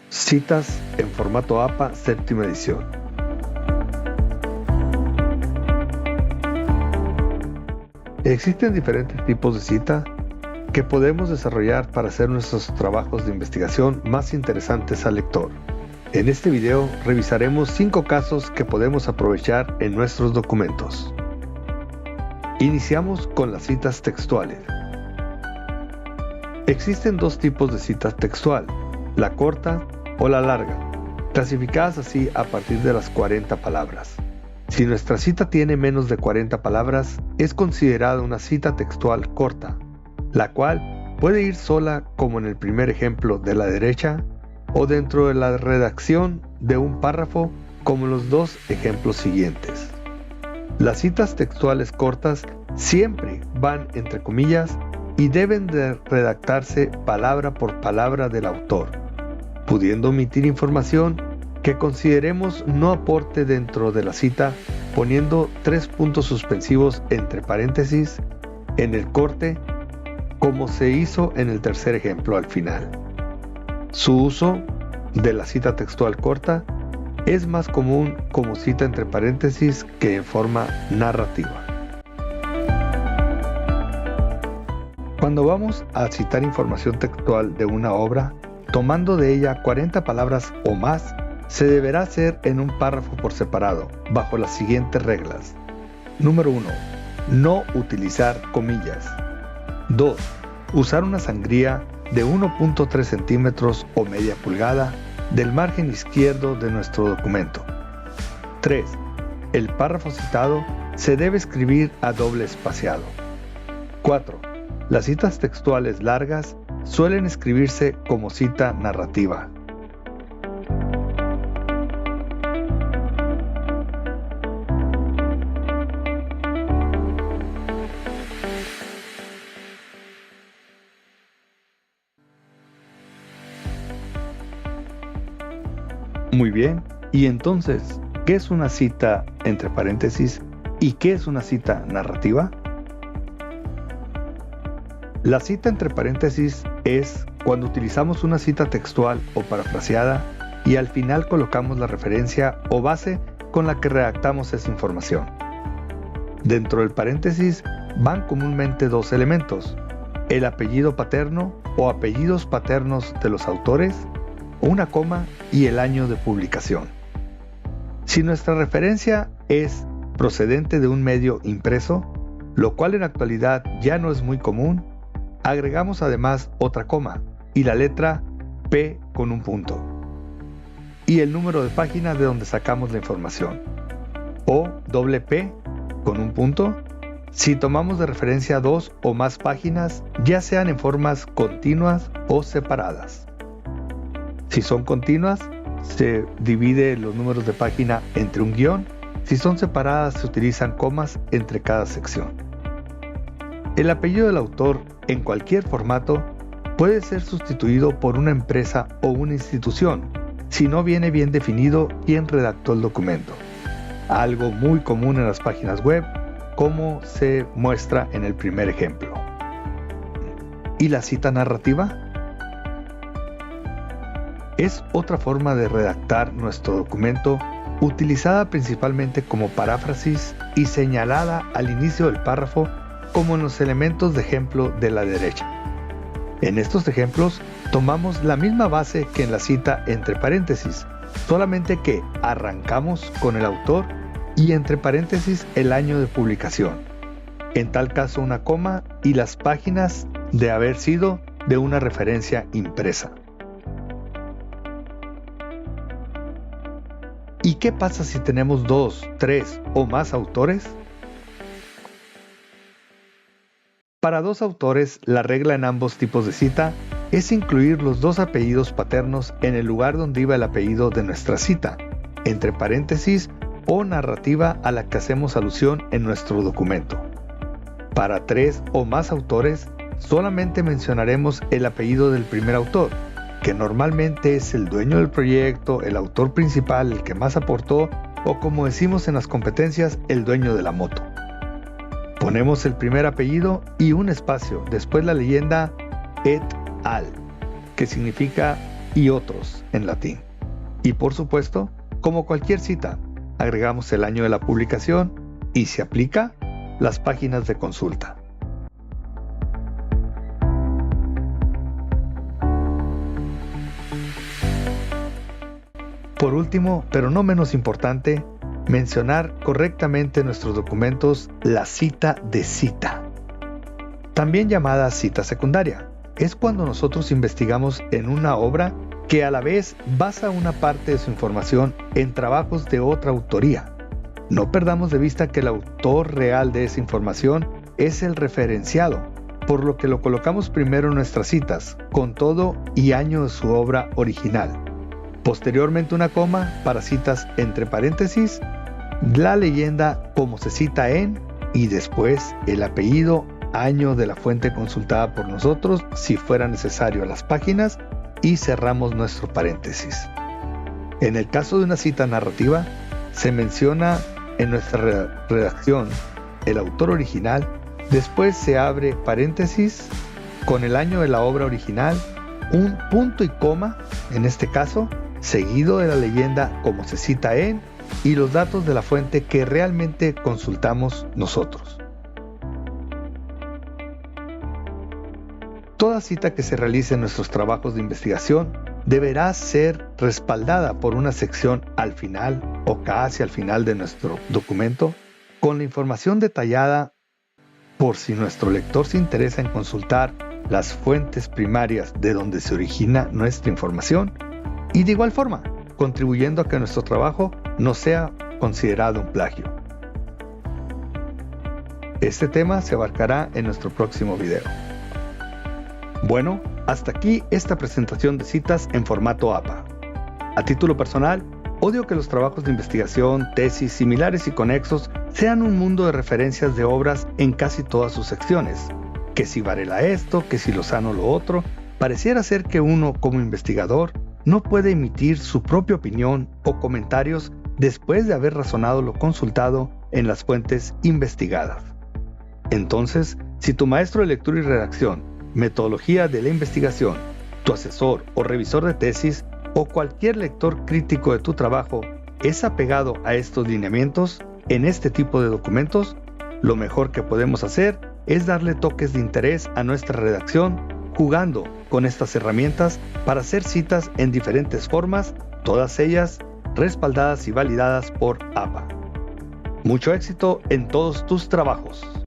Citas en formato APA, séptima edición. Existen diferentes tipos de cita que podemos desarrollar para hacer nuestros trabajos de investigación más interesantes al lector. En este video revisaremos 5 casos que podemos aprovechar en nuestros documentos. Iniciamos con las citas textuales. Existen 2 tipos de cita textual, la corta o la larga, clasificadas así a partir de las 40 palabras. Si nuestra cita tiene menos de 40 palabras, es considerada una cita textual corta, la cual puede ir sola como en el primer ejemplo de la derecha, o dentro de la redacción de un párrafo como los 2 ejemplos siguientes. Las citas textuales cortas siempre van entre comillas y deben de redactarse palabra por palabra del autor, pudiendo omitir información que consideremos no aporte dentro de la cita, poniendo 3 puntos suspensivos entre paréntesis en el corte, como se hizo en el tercer ejemplo al final. Su uso de la cita textual corta es más común como cita entre paréntesis que en forma narrativa. Cuando vamos a citar información textual de una obra, tomando de ella 40 palabras o más, se deberá hacer en un párrafo por separado, bajo las siguientes reglas. Número 1. No utilizar comillas. 2. Usar una sangría de 1.3 centímetros o media pulgada del margen izquierdo de nuestro documento. 3. El párrafo citado se debe escribir a doble espaciado. 4. Las citas textuales largas suelen escribirse como cita narrativa. Muy bien, y entonces, ¿qué es una cita entre paréntesis y qué es una cita narrativa? La cita entre paréntesis es cuando utilizamos una cita textual o parafraseada y al final colocamos la referencia o base con la que redactamos esa información. Dentro del paréntesis van comúnmente 2 elementos, el apellido paterno o apellidos paternos de los autores, una coma y el año de publicación. Si nuestra referencia es procedente de un medio impreso, lo cual en la actualidad ya no es muy común, agregamos además otra coma y la letra P con un punto y el número de página de donde sacamos la información, o doble P con un punto si tomamos de referencia 2 o más páginas, ya sean en formas continuas o separadas. Si son continuas, se divide los números de página entre un guión. Si son separadas, se utilizan comas entre cada sección. El apellido del autor, en cualquier formato, puede ser sustituido por una empresa o una institución, si no viene bien definido quién redactó el documento. Algo muy común en las páginas web, como se muestra en el primer ejemplo. ¿Y la cita narrativa? Es otra forma de redactar nuestro documento, utilizada principalmente como paráfrasis y señalada al inicio del párrafo como en los elementos de ejemplo de la derecha. En estos ejemplos tomamos la misma base que en la cita entre paréntesis, solamente que arrancamos con el autor y entre paréntesis el año de publicación. En tal caso una coma y las páginas de haber sido de una referencia impresa. ¿Y qué pasa si tenemos 2, 3 o más autores? Para 2 autores, la regla en ambos tipos de cita es incluir los 2 apellidos paternos en el lugar donde iba el apellido de nuestra cita, entre paréntesis o narrativa a la que hacemos alusión en nuestro documento. Para 3 o más autores, solamente mencionaremos el apellido del primer autor, que normalmente es el dueño del proyecto, el autor principal, el que más aportó, o como decimos en las competencias, el dueño de la moto. Ponemos el primer apellido y un espacio, después la leyenda et al, que significa y otros en latín. Y por supuesto, como cualquier cita, agregamos el año de la publicación y, si aplica, las páginas de consulta. Por último, pero no menos importante, mencionar correctamente en nuestros documentos la cita de cita. También llamada cita secundaria, es cuando nosotros investigamos en una obra que a la vez basa una parte de su información en trabajos de otra autoría. No perdamos de vista que el autor real de esa información es el referenciado, por lo que lo colocamos primero en nuestras citas, con todo y año de su obra original. Posteriormente una coma para citas entre paréntesis, la leyenda como se cita en, y después el apellido, año de la fuente consultada por nosotros, si fuera necesario, las páginas, y cerramos nuestro paréntesis. En el caso de una cita narrativa, se menciona en nuestra redacción el autor original, después se abre paréntesis con el año de la obra original, un punto y coma, en este caso, seguido de la leyenda como se cita en, y los datos de la fuente que realmente consultamos nosotros. Toda cita que se realice en nuestros trabajos de investigación deberá ser respaldada por una sección al final o casi al final de nuestro documento con la información detallada por si nuestro lector se interesa en consultar las fuentes primarias de donde se origina nuestra información y de igual forma contribuyendo a que nuestro trabajo no sea considerado un plagio. Este tema se abarcará en nuestro próximo video. Bueno, hasta aquí esta presentación de citas en formato APA. A título personal, odio que los trabajos de investigación, tesis, similares y conexos sean un mundo de referencias de obras en casi todas sus secciones. Que si Varela esto, que si Lozano lo otro, pareciera ser que uno como investigador no puede emitir su propia opinión o comentarios después de haber razonado lo consultado en las fuentes investigadas. Entonces, si tu maestro de lectura y redacción, metodología de la investigación, tu asesor o revisor de tesis o cualquier lector crítico de tu trabajo es apegado a estos lineamientos en este tipo de documentos, lo mejor que podemos hacer es darle toques de interés a nuestra redacción jugando con estas herramientas para hacer citas en diferentes formas, todas ellas respaldadas y validadas por APA. Mucho éxito en todos tus trabajos.